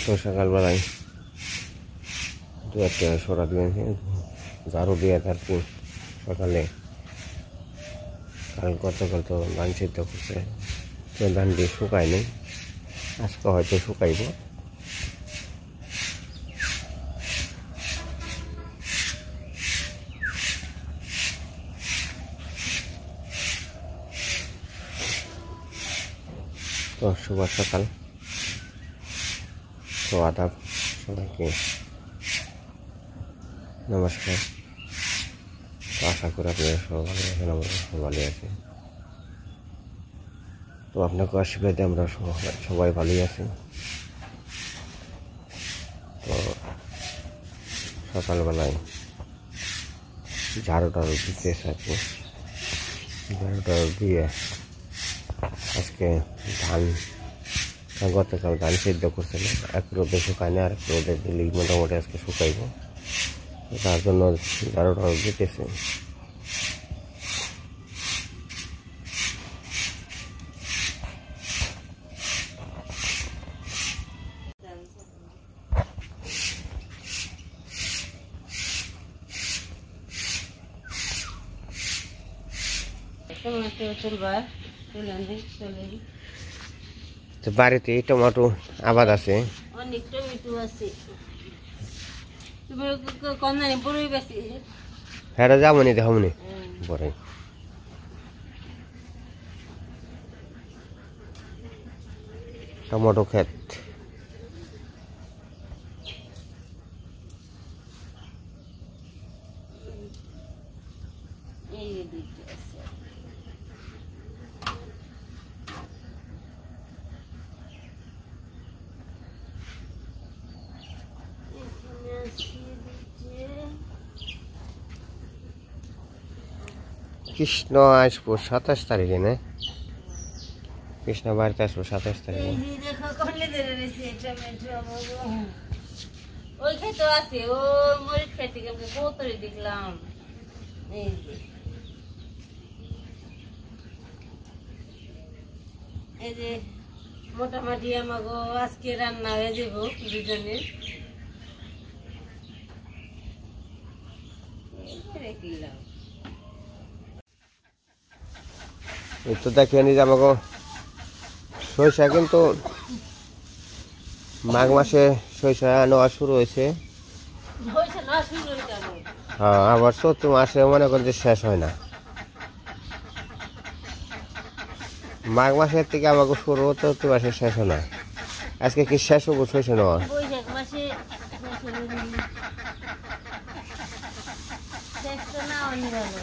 তো সকালবেলায় দু একটা সরা দিয়েছে, ঝাড়ু দিয়ে আর কি সকালে। গতকাল তো ধান সিদ্ধ করছে, তো ধান দিয়ে শুকায়নি, আজকে হয়তো শুকাইব। তো শুভ সকাল, তো আদাব, সবাইকে নমস্কার। তো আশা করি আপনারা সবাই ভালো আছেন, আমরা সবাই ভালো আছি। তো আপনাকে আশীর্বাদে আমরা সবাই ভালোই আছি। তো সকালবেলায় ঝাড়ু টাড়ু দিতে থাকি, ঝাড়ু টাড়ু দিয়ে আজকে ধান, গতকাল ধান সিদ্ধ করছিল, এক রোদে শুকায়নি, আর এক রোদে দিলে মোটামুটি আজকে শুকাইব। তার জন্য ঝাড়ু টাড়ু দিতেছে। বাড়িতে টমেটো আবাদ আছে, অনেক টমেটো আছে। তুমি কোন জানি বড়ই বেশি হ্যাঁ যাবনি দেখাবনি পরে। টমেটো ক্ষেত, এই দুইটা আছে। কৃষ্ণ আসবো 27 তারিখে, না কৃষ্ণ বাড়িতে আসবো 27 তারিখে। দেখো কমলে ধরে রয়েছে টমেটো। ওই খেতে আছে, ও মরিচ খেতে গেলে কতরে দেখলাম। এই যে এই যে মোটামুটি আমাকে আজকে রান্না হয়ে যাবো দুজনের। এই তো দেখে নি যে আমাকে সরিষা কিন্তু মাঘ মাসে সরিষা নেওয়া শুরু হয়েছে। হ্যাঁ, আবার চৈত্র মাসে মনে করেন যে শেষ হয় না। মাঘ মাসের থেকে আমাকে শুরু, চৈত্র মাসে শেষ হয় না। আজকে কি শেষ হবো সরিষা নেওয়া? বৈশাখ মাসে শেষ তো না অনেক ভালো।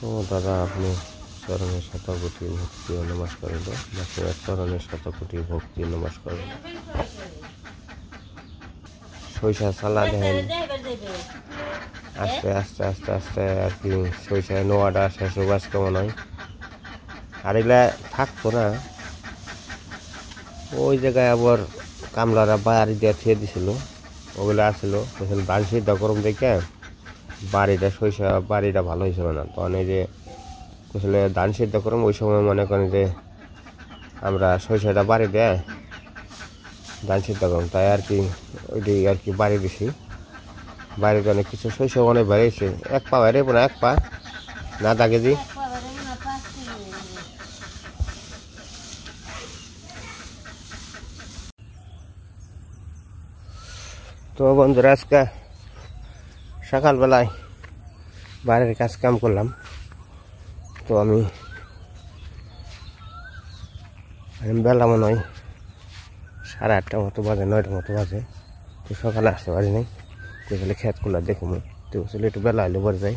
তো দাদা আপনি চরণের শতকোটি ভক্তি ও নমস্কার হলো, চরণের শতকোটি ভক্তি নমস্কার হলো। সরিষা চালা দেখেন আস্তে আস্তে আস্তে আস্তে আর কি সরিষা নোয়াটা শেষ হবে আজকে মনে হয়। আর এগুলা থাকতো না, ওই জায়গায় আবার কামলারা বাড়ি দিয়ে থিয়ে দিছিল, ওগুলো আসলো ধান সিদ্ধ গরম দেখে বাড়িটা সরিষা বাড়িটা ভালো হয়েছিল না। তখন এই যে আসলে ধান সিদ্ধ করুন, ওই সময় মনে করেন যে আমরা সরিষাটা বাড়ি দেয় ধান সিদ্ধ করুন, তাই আর কি ওইটি আর কি বাড়ি দিছি। বাড়িতে অনেক কিছু সরিষা অনেক বেড়েছে, এক পা বেড়ে না, এক পা না আধা কেজি। তো বন্ধুরা আজকে সকালবেলায় বাইরের কাজ কাম করলাম। তো আমি বেলা মনে হয় 8:30 মতো বাজে, 9টার মতো বাজে। তো সকালে আসতে পারি নাই, তো বলে খেতগুলো দেখুন, তো আসলে একটু বেলা হলে পরে যাই।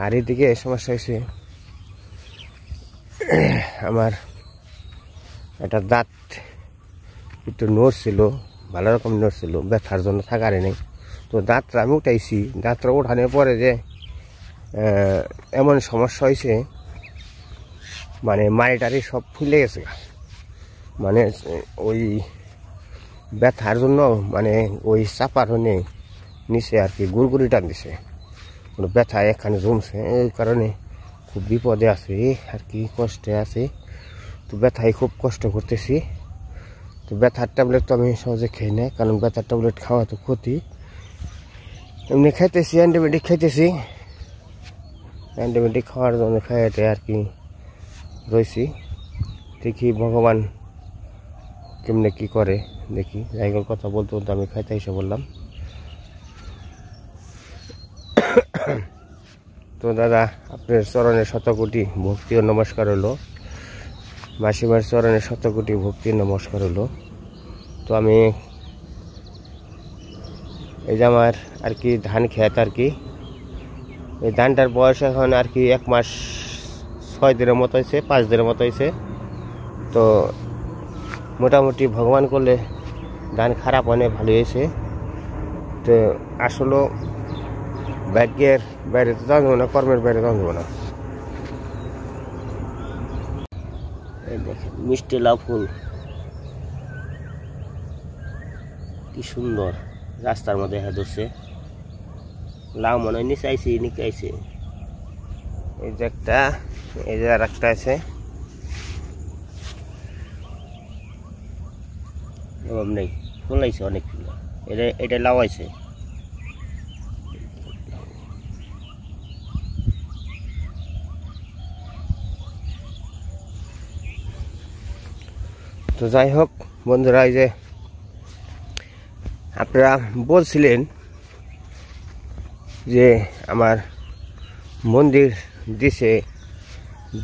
আর এদিকে সমস্যা হয়েছে, আমার একটা দাঁত একটু নড়ছিল, ভালো রকম নড়ছিল, ব্যথার জন্য থাকারই নেই। তো দাঁতটা আমি উঠাইছি, দাঁতটা উঠানোর পরে যে এমন সমস্যা হয়েছে, মানে মাড়িটারি সব ফুলে গেছে। মানে ওই ব্যথার জন্য মানে ওই চাপার নিচে আর কি গুড়গুড়ি টান দিছে। কোনো ব্যথা এখানে জমছে, এই কারণে খুব বিপদে আছি আর কি, কষ্টে আছি। তো ব্যথায় খুব কষ্ট করতেছি। তো ব্যথার ট্যাবলেট তো আমি সহজে খেয়ে নেই, কারণ ব্যথার ট্যাবলেট খাওয়া তো ক্ষতি। এমনি খাইতেছি, অ্যান্টিবায়োটিক খাইতেছি, অ্যান্টিবায়োটিক খাওয়ার জন্য খাইতে আর কি রয়েছি। দেখি ভগবান কেমনে কি করে দেখি। যাইগোর কথা বলতে বলতে আমি খাইতে এসে বললাম। তো দাদা, আপনার চরণে শতকোটি ভক্তি ও নমস্কার হলো। মাসিমার চরণে শতকোটি ভক্তি নমস্কার হলো। তো আমি এই যে আমার আর কি ধান খেত আর কি, এই ধানটার বয়স এখন আর কি 1 মাস 6 দিনের মতো হয়েছে, 5 দিনের মতো হয়েছে। তো মোটামুটি ভগবান করলে ধান খারাপ অনেক ভালো হয়েছে। তো আসলে ভাগ্যের বাইরে তো যাওয়া যাবো না, কর্মের বাইরে যাওয়া যাবো না। এই দেখেন মিষ্টি লাউ ফুল কি সুন্দর, রাস্তার মধ্যে হ্যাঁ ধরছে। লাউ মনে হয় নিচে আইসি, নিচে আইসে। এই যে একটা, এই যে আর একটা আছে, এরকম নেই, ফুল আইছে অনেক ফুল। এটা লাউ আছে। তো যাই হোক বন্ধুরা, এই যে আপনারা বলছিলেন যে আমার মন্দির দিছে,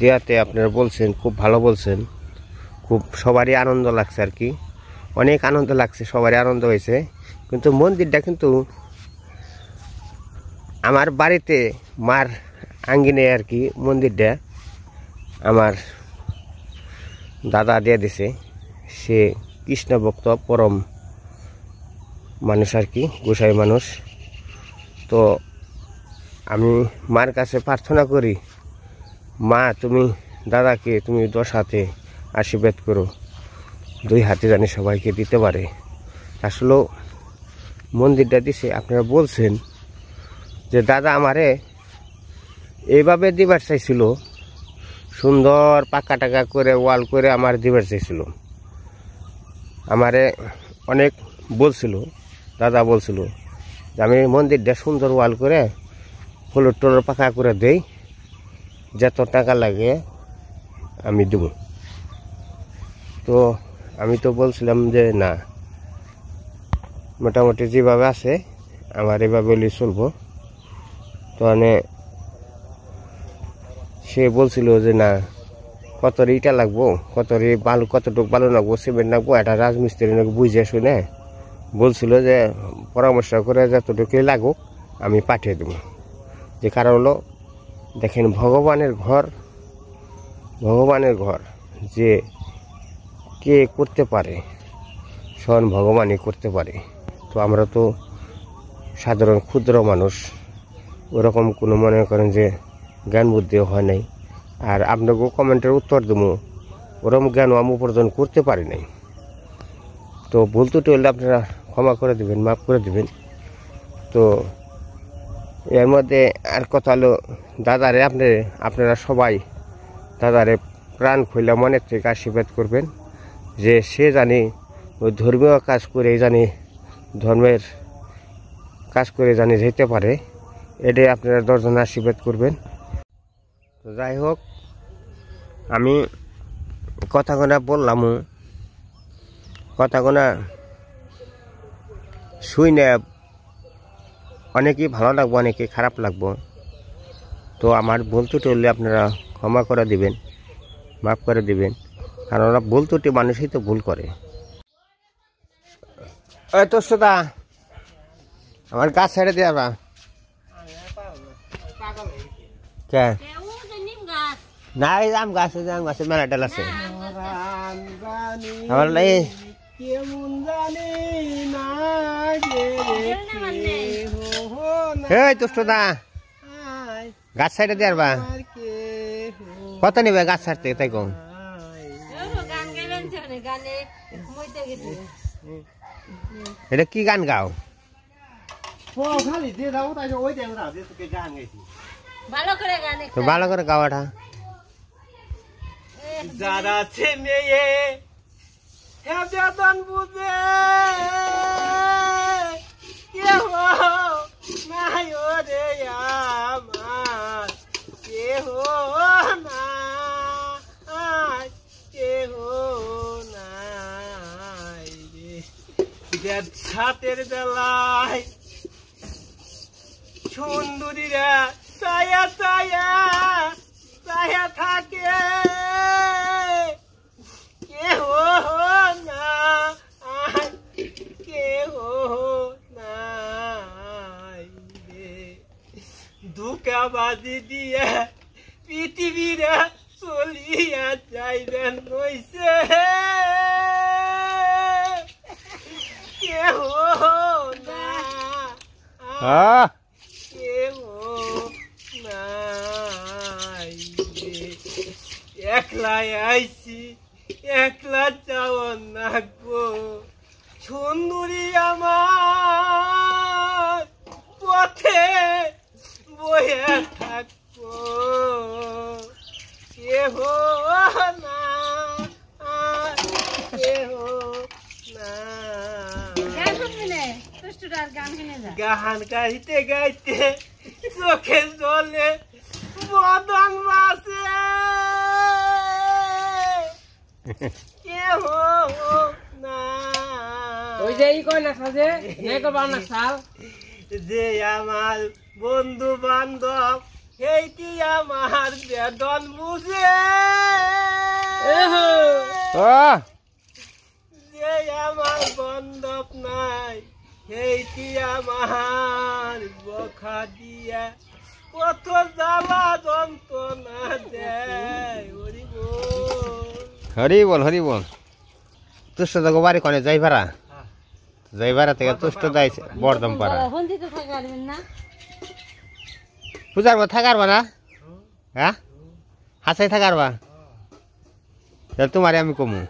দেয়াতে আপনারা বলছেন খুব ভালো বলছেন, খুব সবারই আনন্দ লাগছে আর কি, অনেক আনন্দ লাগছে, সবারই আনন্দ হয়েছে। কিন্তু মন্দিরটা কিন্তু আমার বাড়িতে মার আঙ্গিনে আর কি, মন্দিরটা আমার দাদা দিয়ে দিছে। সে কৃষ্ণ ভক্ত পরম মানুষ আর কি, গোসাই মানুষ। তো আমি মার কাছে প্রার্থনা করি, মা তুমি দাদাকে তুমি 10 হাতে আশীর্বাদ করো, 2 হাতে জানি সবাইকে দিতে পারে। আসলে মন্দিরটা দিছে, আপনারা বলছেন যে দাদা আমারে এইভাবে দিবার চাইছিল, সুন্দর পাকা টাকা করে ওয়াল করে আমার দিবার চাইছিল। আমারে অনেক বলছিল, দাদা বলছিল যে আমি মন্দিরটা সুন্দর ওয়াল করে ফ্লোর টোলোর পাকা করে দেই, যত টাকা লাগে আমি দেব। তো আমি তো বলছিলাম যে না, মোটামুটি যেভাবে আছে আমার এভাবে বলেই চলবো। তো মানে সে বলছিল যে না, কত ইটা লাগবো, বালু, কতটুকু বালু লাগবো, সিমেন্ট লাগবো, একটা রাজমিস্ত্রি বুঝে শুনে বলছিল যে পরামর্শ করে যতটুকু লাগুক আমি পাঠিয়ে দেবো। যে কারণ হলো দেখেন ভগবানের ঘর যে কে করতে পারে, স্বয়ং ভগবানই করতে পারে। তো আমরা তো সাধারণ ক্ষুদ্র মানুষ, ওরকম কোনো মনে করেন যে জ্ঞান বুদ্ধিও হয় নাই। আর আপনাকেও কমেন্টের উত্তর দেবো, ওরকম জ্ঞানও আমি উপার্জন করতে পারি নাই। তো ভুল ত্রুটি হলে আপনারা ক্ষমা করে দেবেন, মাফ করে দেবেন। তো এর মধ্যে আর কথা হলো দাদারে আপনারা সবাই দাদারে প্রাণ খুলে মনের থেকে আশীর্বাদ করবেন, যে সে জানি ওই ধর্মীয় কাজ করে জানি, ধর্মের কাজ করে জানি যেতে পারে, এটাই আপনারা 10 জন আশীর্বাদ করবেন। তো যাই হোক, আমি কথাগুলো বললাম, কথাগুলো শুই না, অনেকেই ভালো লাগবো, অনেকে খারাপ লাগবো। তো আমার ভুল ত্রুটি হলে আপনারা ক্ষমা করে দিবেন, মাফ করে দিবেন, কারণ ওরা ভুল ত্রুটি মানুষই তো ভুল করে। ওই তো সুদা, আমার গাছ ছেড়ে দিয়ে আবা কে না, এই আম গাছ, আম গাছের মেলা ডাল আছে আমার লাই। এই তো সুদা, গাছ ছেড়ে দিয়ে আবা, কত নিবে গাছ ছাড়তে তাই কম? এটা কি গান গাও? ও খালি যে দাও তাই ওই দেব না যে তোকে গান গাইছি ভালো করে গান তো ভালো করে গাওয়াটা যারা আছে মেয়ে হ্যাঁ বেতন বুঝে কেহ নাই রে আমার কেহ নাই কেহ নাই রে ছাতের বেলায় সুন্দরীরা ছায়া ছায়া ছায়া থাকে কেহ নাই কেহ নাই রে ধোঁকাবাজি দিয়ে পৃথিবীরা চলিয়া যাইবেন নইছে কেহ না কেহ নাই রে একলাই আইছি একলা যাওয়ার না গো সুন্দরী আমার পথে বয়ে থাকবো কেহ না কেহ না গান গাইতে গাইতে চোখে জলে বদন মাসে কেহ না ওই যে ই কয় না সাজে নাই করবা না সাল যে আমার বন্ধু বান্ধব এইটি আমার বেদন বুঝে যে আমার বান্ধব নাই এইটি আমার বখা দিয়া কত জ্বালা যন্ত্রণা দেয় হরি বল হরি বল তুষ্ট তো বাড়ি কনে যাই ভাড়া যাই ভাড়া থেকে তুষ্ট যাই বর্ধম পাড়া পূজার পর থাকারবা না হ্যাঁ হাসাই থাকারবা তোমারে আমি কমু